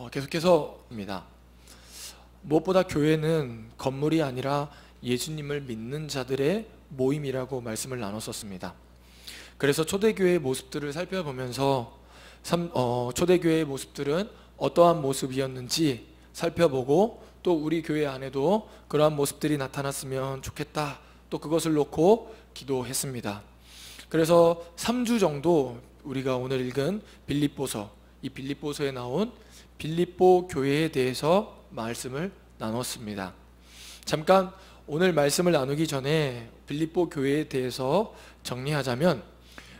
계속해서입니다. 무엇보다 교회는 건물이 아니라 예수님을 믿는 자들의 모임이라고 말씀을 나눴었습니다. 그래서 초대교회의 모습들을 살펴보면서 초대교회의 모습들은 어떠한 모습이었는지 살펴보고 또 우리 교회 안에도 그러한 모습들이 나타났으면 좋겠다, 또 그것을 놓고 기도했습니다. 그래서 3주 정도 우리가 오늘 읽은 빌립보서, 이 빌립보서에 나온 빌립보 교회에 대해서 말씀을 나눴습니다. 잠깐 오늘 말씀을 나누기 전에 빌립보 교회에 대해서 정리하자면,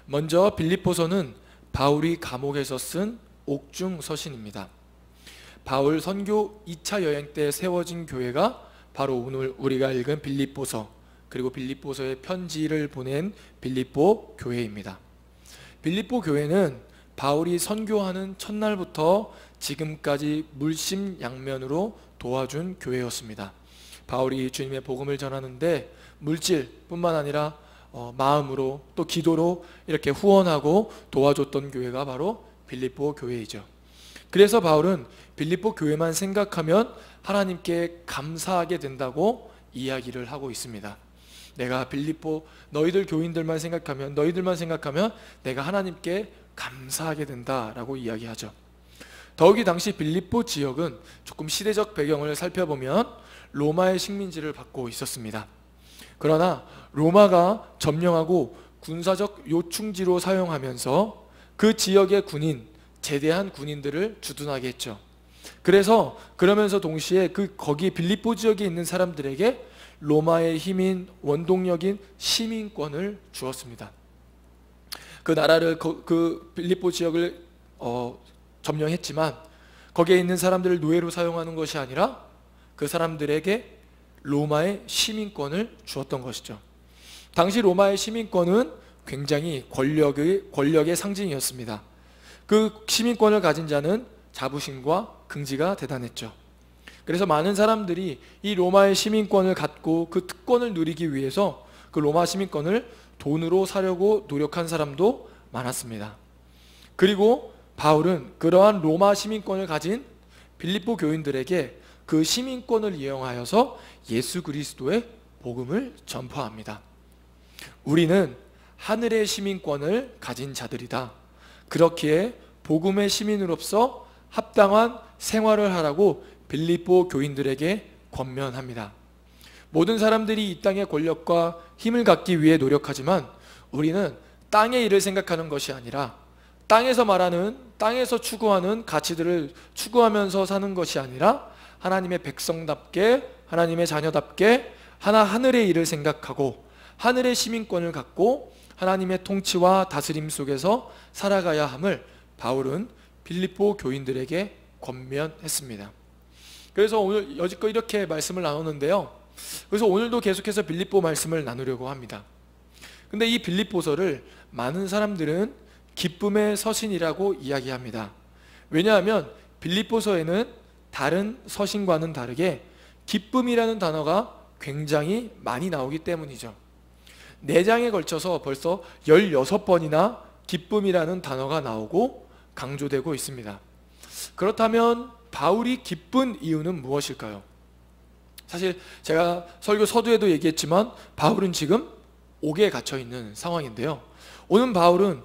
먼저 빌립보서는 바울이 감옥에서 쓴 옥중 서신입니다. 바울 선교 2차 여행 때 세워진 교회가 바로 오늘 우리가 읽은 빌립보서, 그리고 빌립보서의 편지를 보낸 빌립보 교회입니다. 빌립보 교회는 바울이 선교하는 첫날부터 지금까지 물심양면으로 도와준 교회였습니다. 바울이 주님의 복음을 전하는데 물질뿐만 아니라 마음으로 또 기도로 이렇게 후원하고 도와줬던 교회가 바로 빌립보 교회이죠. 그래서 바울은 빌립보 교회만 생각하면 하나님께 감사하게 된다고 이야기를 하고 있습니다. 내가 빌립보 너희들 교인들만 생각하면, 너희들만 생각하면 내가 하나님께 감사하게 된다라고 이야기하죠. 더욱이 당시 빌립보 지역은 조금 시대적 배경을 살펴보면 로마의 식민지를 받고 있었습니다. 그러나 로마가 점령하고 군사적 요충지로 사용하면서 그 지역의 군인, 제대한 군인들을 주둔하게 했죠. 그래서 그러면서 동시에 거기 빌립보 지역에 있는 사람들에게 로마의 힘인 원동력인 시민권을 주었습니다. 그 나라를 그 빌립보 지역을 점령했지만 거기에 있는 사람들을 노예로 사용하는 것이 아니라 그 사람들에게 로마의 시민권을 주었던 것이죠. 당시 로마의 시민권은 굉장히 권력의 상징이었습니다. 그 시민권을 가진 자는 자부심과 긍지가 대단했죠. 그래서 많은 사람들이 이 로마의 시민권을 갖고 그 특권을 누리기 위해서 그 로마 시민권을 돈으로 사려고 노력한 사람도 많았습니다. 그리고 바울은 그러한 로마 시민권을 가진 빌립보 교인들에게 그 시민권을 이용하여서 예수 그리스도의 복음을 전파합니다. 우리는 하늘의 시민권을 가진 자들이다. 그렇기에 복음의 시민으로서 합당한 생활을 하라고 빌립보 교인들에게 권면합니다. 모든 사람들이 이 땅의 권력과 힘을 갖기 위해 노력하지만 우리는 땅의 일을 생각하는 것이 아니라 땅에서 추구하는 가치들을 추구하면서 사는 것이 아니라 하나님의 백성답게, 하나님의 자녀답게 하늘의 일을 생각하고 하늘의 시민권을 갖고 하나님의 통치와 다스림 속에서 살아가야 함을 바울은 빌립보 교인들에게 권면했습니다. 그래서 오늘 여지껏 이렇게 말씀을 나눴는데요, 그래서 오늘도 계속해서 빌립보 말씀을 나누려고 합니다. 근데 이 빌립보서를 많은 사람들은 기쁨의 서신이라고 이야기합니다. 왜냐하면 빌립보서에는 다른 서신과는 다르게 기쁨이라는 단어가 굉장히 많이 나오기 때문이죠. 4장에 걸쳐서 벌써 16번이나 기쁨이라는 단어가 나오고 강조되고 있습니다. 그렇다면 바울이 기쁜 이유는 무엇일까요? 사실 제가 설교 서두에도 얘기했지만 바울은 지금 옥에 갇혀 있는 상황인데요, 오늘 바울은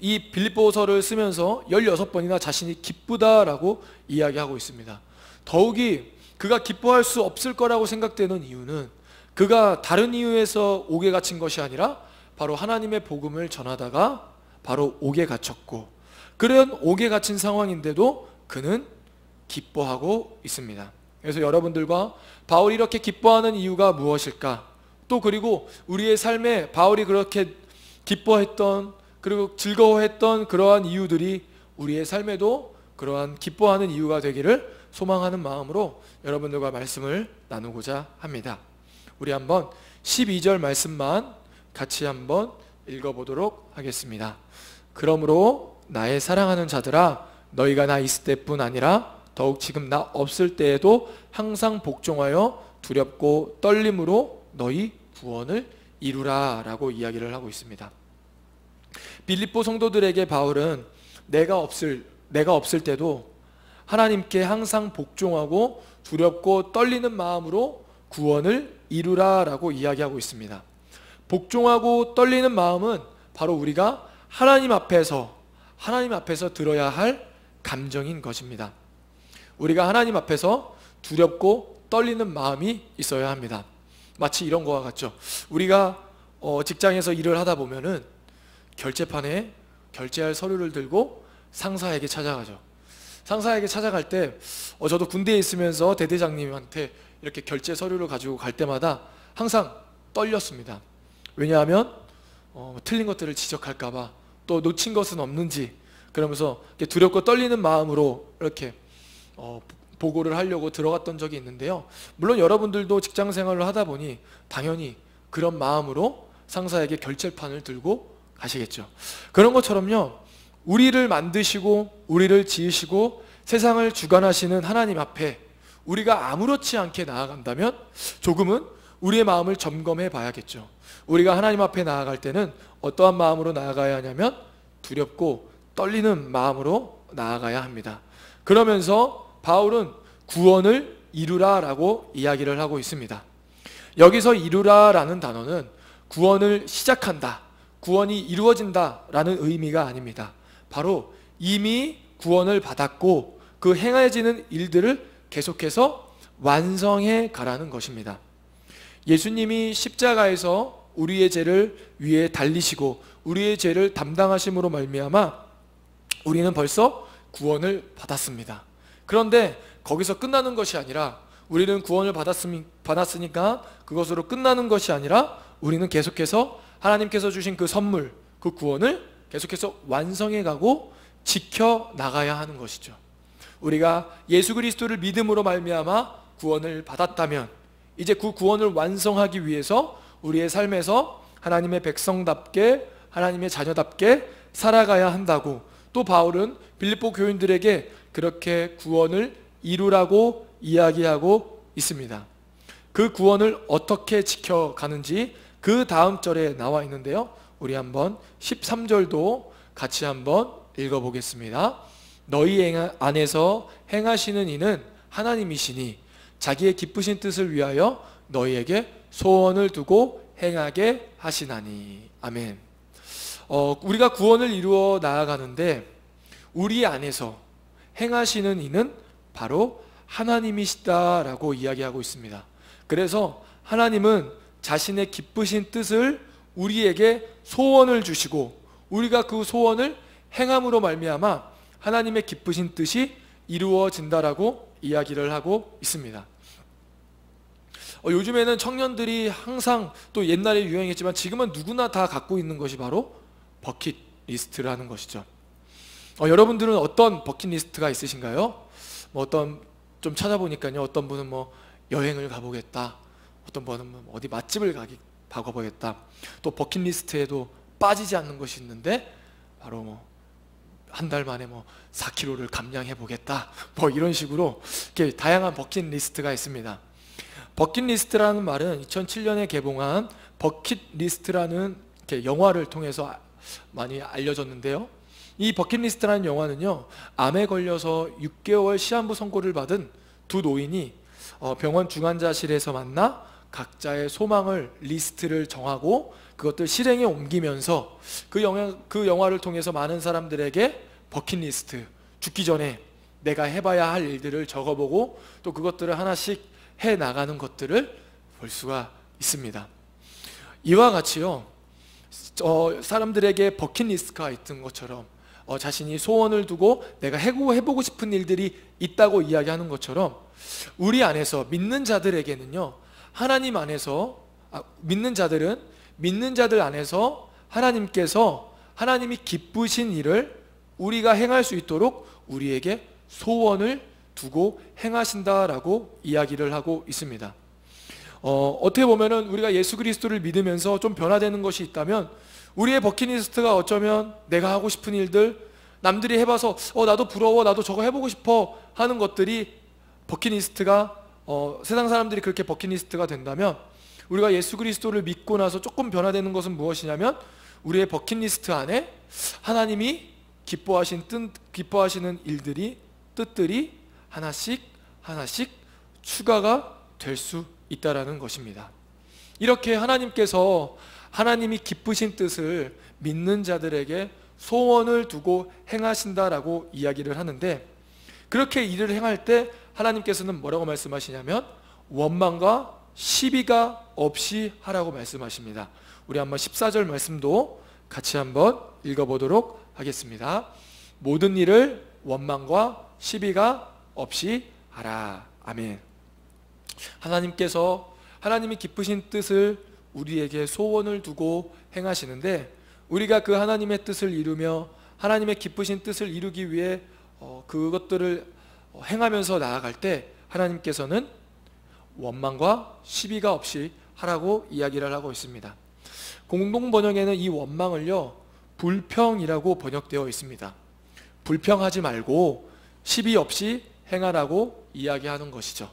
이 빌립보서를 쓰면서 16번이나 자신이 기쁘다라고 이야기하고 있습니다. 더욱이 그가 기뻐할 수 없을 거라고 생각되는 이유는 그가 다른 이유에서 옥에 갇힌 것이 아니라 바로 하나님의 복음을 전하다가 바로 옥에 갇혔고, 그런 옥에 갇힌 상황인데도 그는 기뻐하고 있습니다. 그래서 여러분들과 바울이 이렇게 기뻐하는 이유가 무엇일까? 또 그리고 우리의 삶에 바울이 그렇게 기뻐했던, 그리고 즐거워했던 그러한 이유들이 우리의 삶에도 그러한 기뻐하는 이유가 되기를 소망하는 마음으로 여러분들과 말씀을 나누고자 합니다. 우리 한번 12절 말씀만 같이 한번 읽어보도록 하겠습니다. 그러므로 나의 사랑하는 자들아, 너희가 나 있을 때뿐 아니라 더욱 지금 나 없을 때에도 항상 복종하여 두렵고 떨림으로 너희 구원을 이루라 라고 이야기를 하고 있습니다. 빌립보 성도들에게 바울은 내가 없을 때도 하나님께 항상 복종하고 두렵고 떨리는 마음으로 구원을 이루라 라고 이야기하고 있습니다. 복종하고 떨리는 마음은 바로 우리가 하나님 앞에서 들어야 할 감정인 것입니다. 우리가 하나님 앞에서 두렵고 떨리는 마음이 있어야 합니다. 마치 이런 거와 같죠. 우리가 직장에서 일을 하다 보면은 결제판에 결제할 서류를 들고 상사에게 찾아가죠. 상사에게 찾아갈 때 저도 군대에 있으면서 대대장님한테 이렇게 결제 서류를 가지고 갈 때마다 항상 떨렸습니다. 왜냐하면 틀린 것들을 지적할까봐, 또 놓친 것은 없는지, 그러면서 두렵고 떨리는 마음으로 이렇게 보고를 하려고 들어갔던 적이 있는데요. 물론 여러분들도 직장 생활을 하다 보니 당연히 그런 마음으로 상사에게 결제판을 들고 가시겠죠. 그런 것처럼요, 우리를 만드시고 우리를 지으시고 세상을 주관하시는 하나님 앞에 우리가 아무렇지 않게 나아간다면 조금은 우리의 마음을 점검해 봐야겠죠. 우리가 하나님 앞에 나아갈 때는 어떠한 마음으로 나아가야 하냐면 두렵고 떨리는 마음으로 나아가야 합니다. 그러면서 바울은 구원을 이루라 라고 이야기를 하고 있습니다. 여기서 이루라 라는 단어는 구원을 시작한다, 구원이 이루어진다 라는 의미가 아닙니다. 바로 이미 구원을 받았고 그 행해지는 일들을 계속해서 완성해 가라는 것입니다. 예수님이 십자가에서 우리의 죄를 위에 달리시고 우리의 죄를 담당하심으로 말미암아 우리는 벌써 구원을 받았습니다. 그런데 거기서 끝나는 것이 아니라, 우리는 구원을 받았으니까 그것으로 끝나는 것이 아니라 우리는 계속해서 하나님께서 주신 그 선물, 그 구원을 계속해서 완성해 가고 지켜 나가야 하는 것이죠. 우리가 예수 그리스도를 믿음으로 말미암아 구원을 받았다면 이제 그 구원을 완성하기 위해서 우리의 삶에서 하나님의 백성답게, 하나님의 자녀답게 살아가야 한다고 또 바울은 빌립보 교인들에게 그렇게 구원을 이루라고 이야기하고 있습니다. 그 구원을 어떻게 지켜가는지 그 다음 절에 나와 있는데요, 우리 한번 13절도 같이 한번 읽어보겠습니다. 너희 안에서 행하시는 이는 하나님이시니 자기의 기쁘신 뜻을 위하여 너희에게 소원을 두고 행하게 하시나니. 아멘. 우리가 구원을 이루어 나아가는데 우리 안에서 행하시는 이는 바로 하나님이시다라고 이야기하고 있습니다. 그래서 하나님은 자신의 기쁘신 뜻을 우리에게 소원을 주시고 우리가 그 소원을 행함으로 말미암아 하나님의 기쁘신 뜻이 이루어진다라고 이야기를 하고 있습니다. 요즘에는 청년들이 항상, 또 옛날에 유행했지만 지금은 누구나 다 갖고 있는 것이 바로 버킷리스트라는 것이죠. 여러분들은 어떤 버킷리스트가 있으신가요? 좀 찾아보니까요, 어떤 분은 여행을 가보겠다, 어떤 분은 어디 맛집을 가보겠다, 또 버킷리스트에도 빠지지 않는 것이 있는데 바로 한 달 만에 4kg를 감량해 보겠다, 이런 식으로 이렇게 다양한 버킷리스트가 있습니다. 버킷리스트라는 말은 2007년에 개봉한 버킷리스트라는 영화를 통해서 많이 알려졌는데요, 이 버킷리스트라는 영화는요, 암에 걸려서 6개월 시한부 선고를 받은 두 노인이 병원 중환자실에서 만나 각자의 소망을, 리스트를 정하고 그것들 실행에 옮기면서 그 영화를 통해서 많은 사람들에게 버킷리스트, 죽기 전에 내가 해봐야 할 일들을 적어보고 또 그것들을 하나씩 해나가는 것들을 볼 수가 있습니다. 이와 같이요, 사람들에게 버킷리스트가 있던 것처럼 자신이 소원을 두고 내가 해보고 싶은 일들이 있다고 이야기하는 것처럼 우리 안에서 믿는 자들에게는요, 하나님 안에서 믿는 자들 안에서 하나님께서 하나님이 기쁘신 일을 우리가 행할 수 있도록 우리에게 소원을 두고 행하신다라고 이야기를 하고 있습니다. 어떻게 보면은 우리가 예수 그리스도를 믿으면서 좀 변화되는 것이 있다면 우리의 버킷리스트가 어쩌면 내가 하고 싶은 일들, 남들이 해봐서 나도 부러워, 나도 저거 해보고 싶어 하는 것들이 버킷리스트가 세상 사람들이 그렇게 버킷리스트가 된다면, 우리가 예수 그리스도를 믿고 나서 조금 변화되는 것은 무엇이냐면 우리의 버킷리스트 안에 하나님이 기뻐하시는 일들이 뜻들이 하나씩 하나씩 추가가 될 수 있다라는 것입니다. 이렇게 하나님께서 하나님이 기쁘신 뜻을 믿는 자들에게 소원을 두고 행하신다라고 이야기를 하는데, 그렇게 일을 행할 때 하나님께서는 뭐라고 말씀하시냐면 원망과 시비가 없이 하라고 말씀하십니다. 우리 한번 14절 말씀도 같이 한번 읽어보도록 하겠습니다. 모든 일을 원망과 시비가 없이 하라. 아멘. 하나님께서 하나님이 기쁘신 뜻을 우리에게 소원을 두고 행하시는데, 우리가 그 하나님의 뜻을 이루며 하나님의 기쁘신 뜻을 이루기 위해 그것들을 행하면서 나아갈 때 하나님께서는 원망과 시비가 없이 하라고 이야기를 하고 있습니다. 공동번역에는 이 원망을요, 불평이라고 번역되어 있습니다. 불평하지 말고 시비 없이 행하라고 이야기하는 것이죠.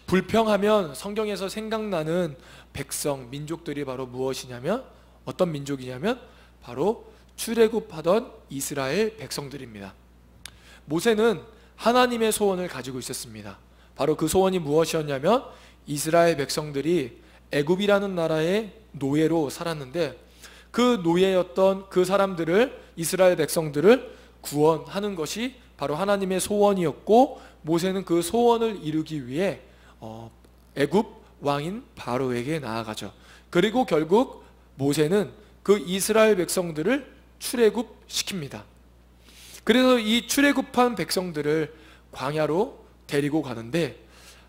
불평하면 성경에서 생각나는 백성, 민족들이 바로 무엇이냐면, 어떤 민족이냐면 바로 출애굽하던 이스라엘 백성들입니다. 모세는 하나님의 소원을 가지고 있었습니다. 바로 그 소원이 무엇이었냐면 이스라엘 백성들이 애굽이라는 나라의 노예로 살았는데, 그 노예였던 그 사람들을, 이스라엘 백성들을 구원하는 것이 바로 하나님의 소원이었고, 모세는 그 소원을 이루기 위해 애굽 왕인 바로에게 나아가죠. 그리고 결국 모세는 그 이스라엘 백성들을 출애굽시킵니다. 그래서 이 출애굽한 백성들을 광야로 데리고 가는데,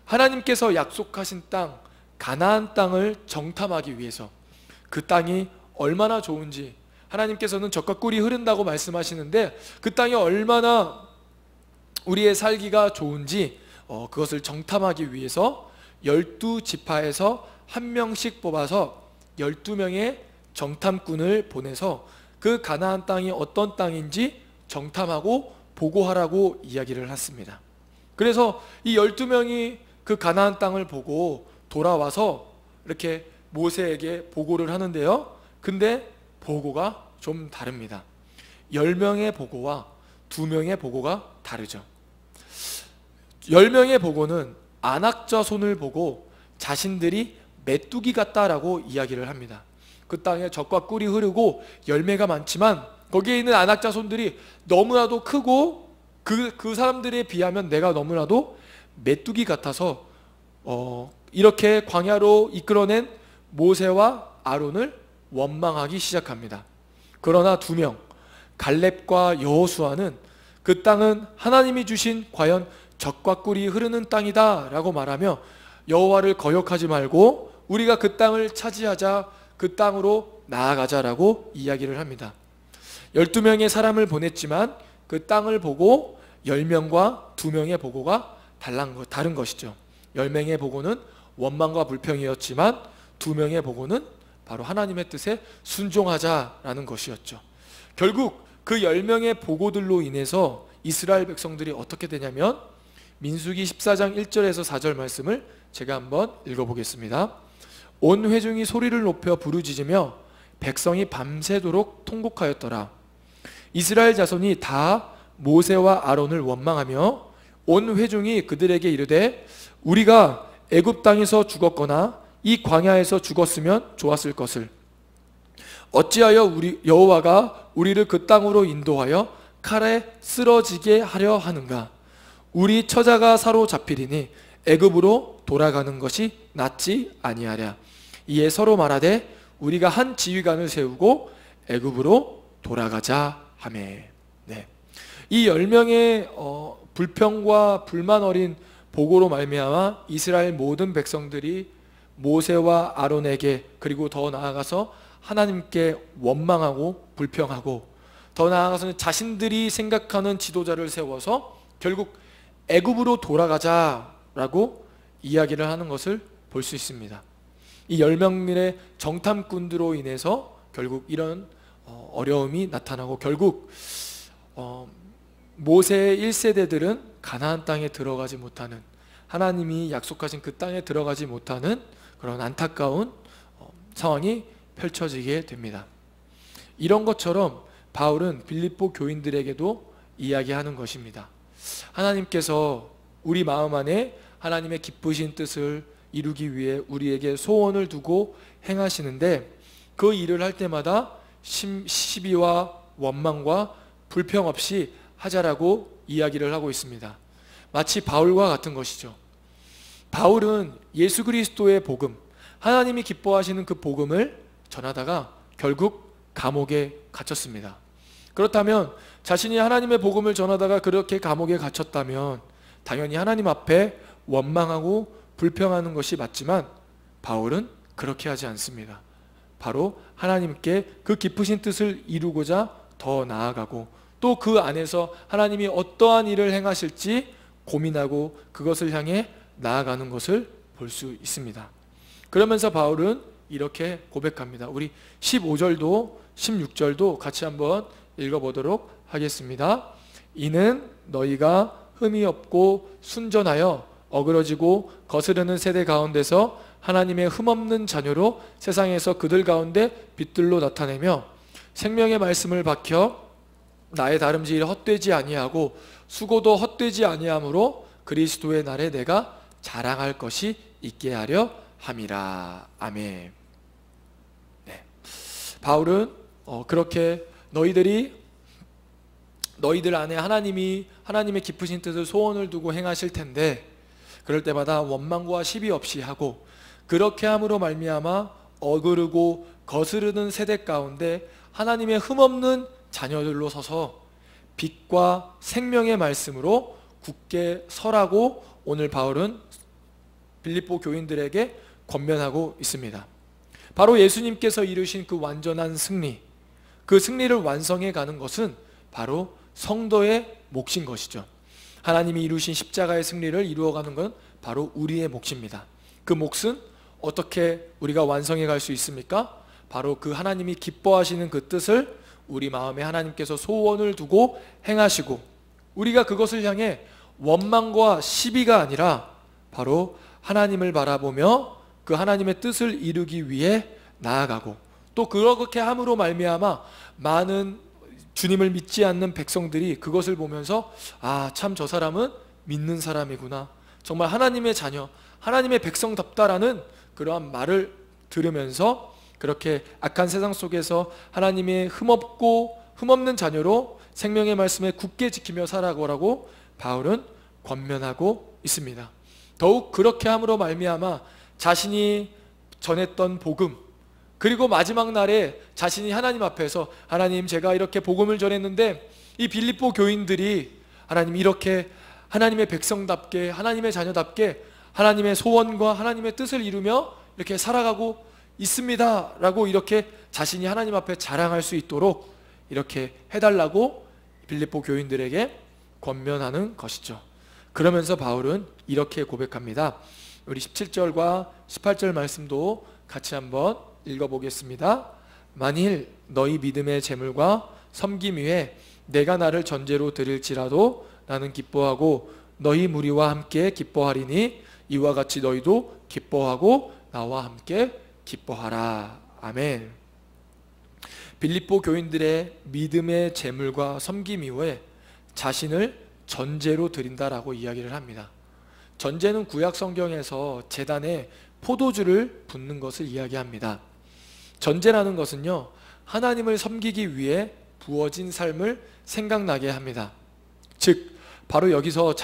하나님께서 약속하신 땅 가나안 땅을 정탐하기 위해서, 그 땅이 얼마나 좋은지, 하나님께서는 젖과 꿀이 흐른다고 말씀하시는데 그 땅이 얼마나 우리의 살기가 좋은지 그것을 정탐하기 위해서 12지파에서 한 명씩 뽑아서 12명의 정탐꾼을 보내서 그 가나안 땅이 어떤 땅인지 정탐하고 보고하라고 이야기를 했습니다. 그래서 이 12명이 그 가나안 땅을 보고 돌아와서 이렇게 모세에게 보고를 하는데요, 근데 보고가 좀 다릅니다. 10명의 보고와 2명의 보고가 다르죠. 10명의 보고는 안악자손을 보고 자신들이 메뚜기 같다라고 이야기를 합니다. 그 땅에 젖과 꿀이 흐르고 열매가 많지만 거기에 있는 안악자손들이 너무나도 크고 그 사람들에 비하면 내가 너무나도 메뚜기 같아서 이렇게 광야로 이끌어낸 모세와 아론을 원망하기 시작합니다. 그러나 2명, 갈렙과 여호수아는 그 땅은 하나님이 주신 과연 젖과 꿀이 흐르는 땅이다 라고 말하며 여호와를 거역하지 말고 우리가 그 땅을 차지하자, 그 땅으로 나아가자라고 이야기를 합니다. 12명의 사람을 보냈지만 그 땅을 보고 10명과 2명의 보고가 다른 것이죠. 10명의 보고는 원망과 불평이었지만 2명의 보고는 바로 하나님의 뜻에 순종하자라는 것이었죠. 결국 그 10명의 보고들로 인해서 이스라엘 백성들이 어떻게 되냐면, 민수기 14장 1절에서 4절 말씀을 제가 한번 읽어보겠습니다. 온 회중이 소리를 높여 부르짖으며 백성이 밤새도록 통곡하였더라. 이스라엘 자손이 다 모세와 아론을 원망하며 온 회중이 그들에게 이르되 우리가 애굽 땅에서 죽었거나 이 광야에서 죽었으면 좋았을 것을, 어찌하여 우리 여호와가 우리를 그 땅으로 인도하여 칼에 쓰러지게 하려 하는가? 우리 처자가 사로잡히리니 애굽으로 돌아가는 것이 낫지 아니하랴. 이에 서로 말하되 우리가 한 지휘관을 세우고 애굽으로 돌아가자 하매. 네. 이 10명의 불평과 불만 어린 보고로 말미암아 이스라엘 모든 백성들이 모세와 아론에게, 그리고 더 나아가서 하나님께 원망하고 불평하고, 더 나아가서는 자신들이 생각하는 지도자를 세워서 결국 애굽으로 돌아가자라고 이야기를 하는 것을 볼 수 있습니다. 이 10명의 정탐꾼들로 인해서 결국 이런 어려움이 나타나고, 결국 모세의 1세대들은 가나안 땅에 들어가지 못하는, 하나님이 약속하신 그 땅에 들어가지 못하는 그런 안타까운 상황이 펼쳐지게 됩니다. 이런 것처럼 바울은 빌립보 교인들에게도 이야기하는 것입니다. 하나님께서 우리 마음 안에 하나님의 기쁘신 뜻을 이루기 위해 우리에게 소원을 두고 행하시는데, 그 일을 할 때마다 시비와 원망과 불평 없이 하자라고 이야기를 하고 있습니다. 마치 바울과 같은 것이죠. 바울은 예수 그리스도의 복음, 하나님이 기뻐하시는 그 복음을 전하다가 결국 감옥에 갇혔습니다. 그렇다면 자신이 하나님의 복음을 전하다가 그렇게 감옥에 갇혔다면 당연히 하나님 앞에 원망하고 불평하는 것이 맞지만, 바울은 그렇게 하지 않습니다. 바로 하나님께 그 기쁘신 뜻을 이루고자 더 나아가고, 또 그 안에서 하나님이 어떠한 일을 행하실지 고민하고 그것을 향해 나아가는 것을 볼 수 있습니다. 그러면서 바울은 이렇게 고백합니다. 우리 15절도 16절도 같이 한번 읽어보도록 하겠습니다. 이는 너희가 흠이 없고 순전하여 어그러지고 거스르는 세대 가운데서 하나님의 흠없는 자녀로 세상에서 그들 가운데 빛들로 나타내며 생명의 말씀을 밝혀 나의 다름질이 헛되지 아니하고 수고도 헛되지 아니하므로 그리스도의 날에 내가 자랑할 것이 있게 하려 함이라. 아멘. 네. 바울은 그렇게 너희들 안에 하나님의 기쁘신 뜻을 소원을 두고 행하실 텐데, 그럴 때마다 원망과 시비 없이 하고, 그렇게 함으로 말미암아 어그르고 거스르는 세대 가운데 하나님의 흠없는 자녀들로 서서 빛과 생명의 말씀으로 굳게 서라고 오늘 바울은 빌립보 교인들에게 권면하고 있습니다. 바로 예수님께서 이루신 그 완전한 승리, 그 승리를 완성해 가는 것은 바로 성도의 몫인 것이죠. 하나님이 이루신 십자가의 승리를 이루어가는 건 바로 우리의 몫입니다. 그 몫은 어떻게 우리가 완성해 갈 수 있습니까? 바로 그 하나님이 기뻐하시는 그 뜻을 우리 마음에 하나님께서 소원을 두고 행하시고, 우리가 그것을 향해 원망과 시비가 아니라 바로 하나님을 바라보며 그 하나님의 뜻을 이루기 위해 나아가고, 또 그렇게 함으로 말미암아 많은 주님을 믿지 않는 백성들이 그것을 보면서 참 저 사람은 믿는 사람이구나, 정말 하나님의 자녀, 하나님의 백성답다라는 그러한 말을 들으면서 그렇게 악한 세상 속에서 하나님의 흠없는 자녀로 생명의 말씀에 굳게 지키며 살아가라고 바울은 권면하고 있습니다. 더욱 그렇게 함으로 말미암아 자신이 전했던 복음, 그리고 마지막 날에 자신이 하나님 앞에서 하나님, 제가 이렇게 복음을 전했는데 이 빌립보 교인들이 하나님 이렇게 하나님의 백성답게, 하나님의 자녀답게 하나님의 소원과 하나님의 뜻을 이루며 이렇게 살아가고 있습니다 라고 이렇게 자신이 하나님 앞에 자랑할 수 있도록 이렇게 해달라고 빌립보 교인들에게 권면하는 것이죠. 그러면서 바울은 이렇게 고백합니다. 우리 17절과 18절 말씀도 같이 한번 읽어보겠습니다. 만일 너희 믿음의 재물과 섬김 위에 내가 나를 전제로 드릴지라도 나는 기뻐하고 너희 무리와 함께 기뻐하리니 이와 같이 너희도 기뻐하고 나와 함께 기뻐하라. 아멘. 빌립보 교인들의 믿음의 재물과 섬김 이후에 자신을 전제로 드린다라고 이야기를 합니다. 전제는 구약 성경에서 제단에 포도주를 붓는 것을 이야기합니다. 전제라는 것은요, 하나님을 섬기기 위해 부어진 삶을 생각나게 합니다. 즉 바로 여기서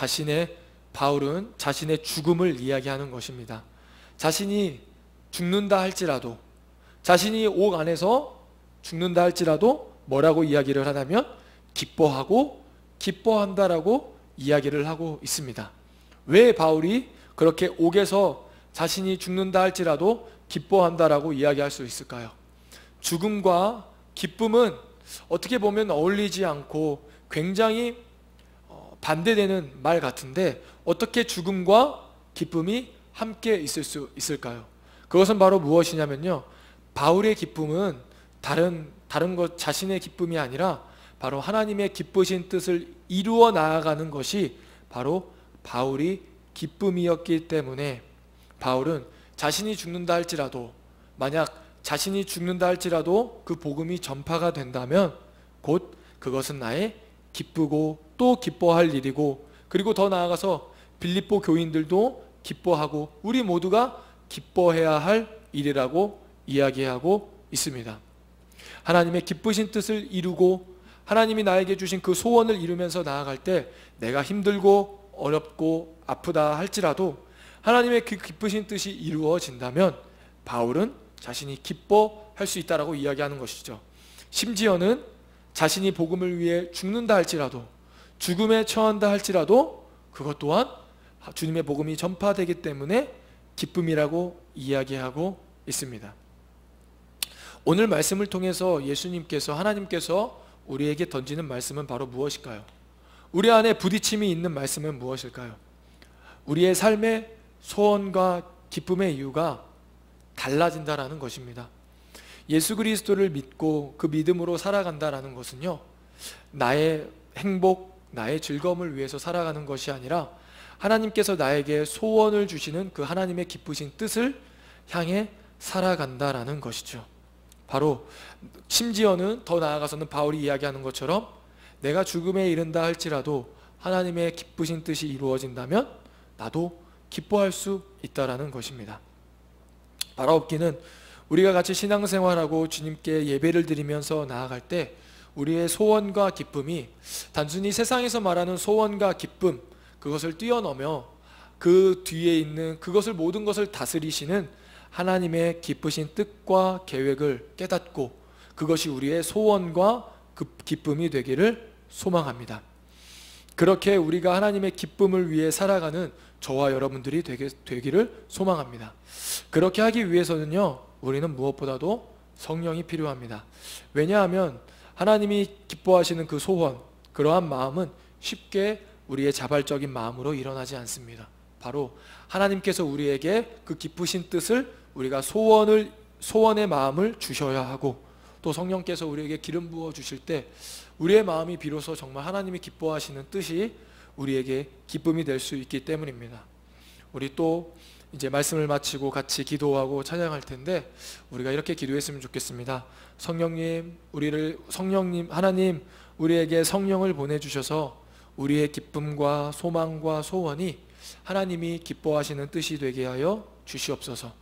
바울은 자신의 죽음을 이야기하는 것입니다. 자신이 죽는다 할지라도, 자신이 옥 안에서 죽는다 할지라도 뭐라고 이야기를 하냐면 기뻐하고 기뻐한다라고 이야기를 하고 있습니다. 왜 바울이 그렇게 옥에서 자신이 죽는다 할지라도 기뻐한다라고 이야기할 수 있을까요? 죽음과 기쁨은 어떻게 보면 어울리지 않고 굉장히 반대되는 말 같은데, 어떻게 죽음과 기쁨이 함께 있을 수 있을까요? 그것은 바로 무엇이냐면요, 바울의 기쁨은 다른 것 자신의 기쁨이 아니라 바로 하나님의 기쁘신 뜻을 이루어 나아가는 것이 바로 바울이 기쁨이었기 때문에, 바울은 자신이 죽는다 할지라도, 만약 자신이 죽는다 할지라도 그 복음이 전파가 된다면 곧 그것은 나의 기쁘고 또 기뻐할 일이고, 그리고 더 나아가서 빌립보 교인들도 기뻐하고 우리 모두가 기뻐해야 할 일이라고 이야기하고 있습니다. 하나님의 기쁘신 뜻을 이루고 하나님이 나에게 주신 그 소원을 이루면서 나아갈 때 내가 힘들고 어렵고 아프다 할지라도 하나님의 그 기쁘신 뜻이 이루어진다면 바울은 자신이 기뻐할 수 있다라고 이야기하는 것이죠. 심지어는 자신이 복음을 위해 죽는다 할지라도, 죽음에 처한다 할지라도 그것 또한 주님의 복음이 전파되기 때문에 기쁨이라고 이야기하고 있습니다. 오늘 말씀을 통해서 예수님께서, 하나님께서 우리에게 던지는 말씀은 바로 무엇일까요? 우리 안에 부딪힘이 있는 말씀은 무엇일까요? 우리의 삶의 소원과 기쁨의 이유가 달라진다라는 것입니다. 예수 그리스도를 믿고 그 믿음으로 살아간다라는 것은요, 나의 행복, 나의 즐거움을 위해서 살아가는 것이 아니라 하나님께서 나에게 소원을 주시는 그 하나님의 기쁘신 뜻을 향해 살아간다라는 것이죠. 바로 심지어는 더 나아가서는 바울이 이야기하는 것처럼 내가 죽음에 이른다 할지라도 하나님의 기쁘신 뜻이 이루어진다면 나도 기뻐할 수 있다라는 것입니다. 바라옵기는 우리가 같이 신앙생활하고 주님께 예배를 드리면서 나아갈 때 우리의 소원과 기쁨이 단순히 세상에서 말하는 소원과 기쁨, 그것을 뛰어넘어 그 뒤에 있는 그것을, 모든 것을 다스리시는 하나님의 기쁘신 뜻과 계획을 깨닫고 그것이 우리의 소원과 그 기쁨이 되기를 소망합니다. 그렇게 우리가 하나님의 기쁨을 위해 살아가는 저와 여러분들이 되기를 소망합니다. 그렇게 하기 위해서는요, 우리는 무엇보다도 성령이 필요합니다. 왜냐하면 하나님이 기뻐하시는 그 소원, 그러한 마음은 쉽게 우리의 자발적인 마음으로 일어나지 않습니다. 바로 하나님께서 우리에게 그 기쁘신 뜻을, 우리가 소원의 마음을 주셔야 하고, 또 성령께서 우리에게 기름 부어 주실 때 우리의 마음이 비로소 정말 하나님이 기뻐하시는 뜻이 우리에게 기쁨이 될 수 있기 때문입니다. 우리 또 이제 말씀을 마치고 같이 기도하고 찬양할 텐데 우리가 이렇게 기도했으면 좋겠습니다. 성령님, 하나님 우리에게 성령을 보내주셔서 우리의 기쁨과 소망과 소원이 하나님이 기뻐하시는 뜻이 되게 하여 주시옵소서.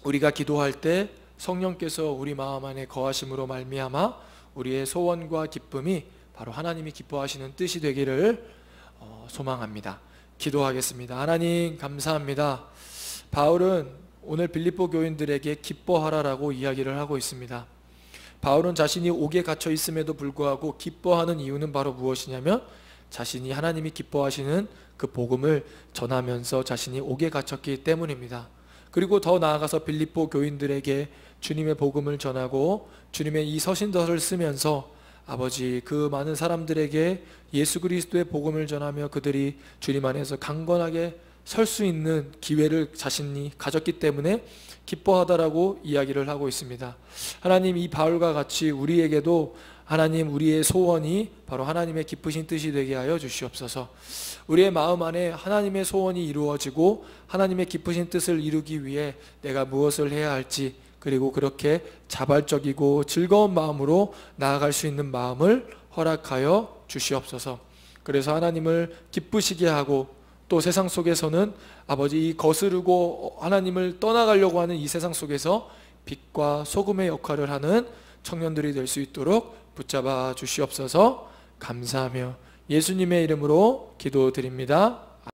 우리가 기도할 때 성령께서 우리 마음 안에 거하심으로 말미암아 우리의 소원과 기쁨이 바로 하나님이 기뻐하시는 뜻이 되기를 소망합니다. 기도하겠습니다. 하나님 감사합니다. 바울은 오늘 빌립보 교인들에게 기뻐하라라고 이야기를 하고 있습니다. 바울은 자신이 옥에 갇혀 있음에도 불구하고 기뻐하는 이유는 바로 무엇이냐면 자신이 하나님이 기뻐하시는 그 복음을 전하면서 자신이 옥에 갇혔기 때문입니다. 그리고 더 나아가서 빌립보 교인들에게 주님의 복음을 전하고 주님의 이 서신서를 쓰면서 아버지, 그 많은 사람들에게 예수 그리스도의 복음을 전하며 그들이 주님 안에서 강건하게 설 수 있는 기회를 자신이 가졌기 때문에 기뻐하다라고 이야기를 하고 있습니다. 하나님, 이 바울과 같이 우리에게도 하나님, 우리의 소원이 바로 하나님의 기쁘신 뜻이 되게 하여 주시옵소서. 우리의 마음 안에 하나님의 소원이 이루어지고 하나님의 기쁘신 뜻을 이루기 위해 내가 무엇을 해야 할지, 그리고 그렇게 자발적이고 즐거운 마음으로 나아갈 수 있는 마음을 허락하여 주시옵소서. 그래서 하나님을 기쁘시게 하고 또 세상 속에서는 아버지, 이 거스르고 하나님을 떠나가려고 하는 이 세상 속에서 빛과 소금의 역할을 하는 청년들이 될 수 있도록 붙잡아 주시옵소서. 감사하며 예수님의 이름으로 기도드립니다.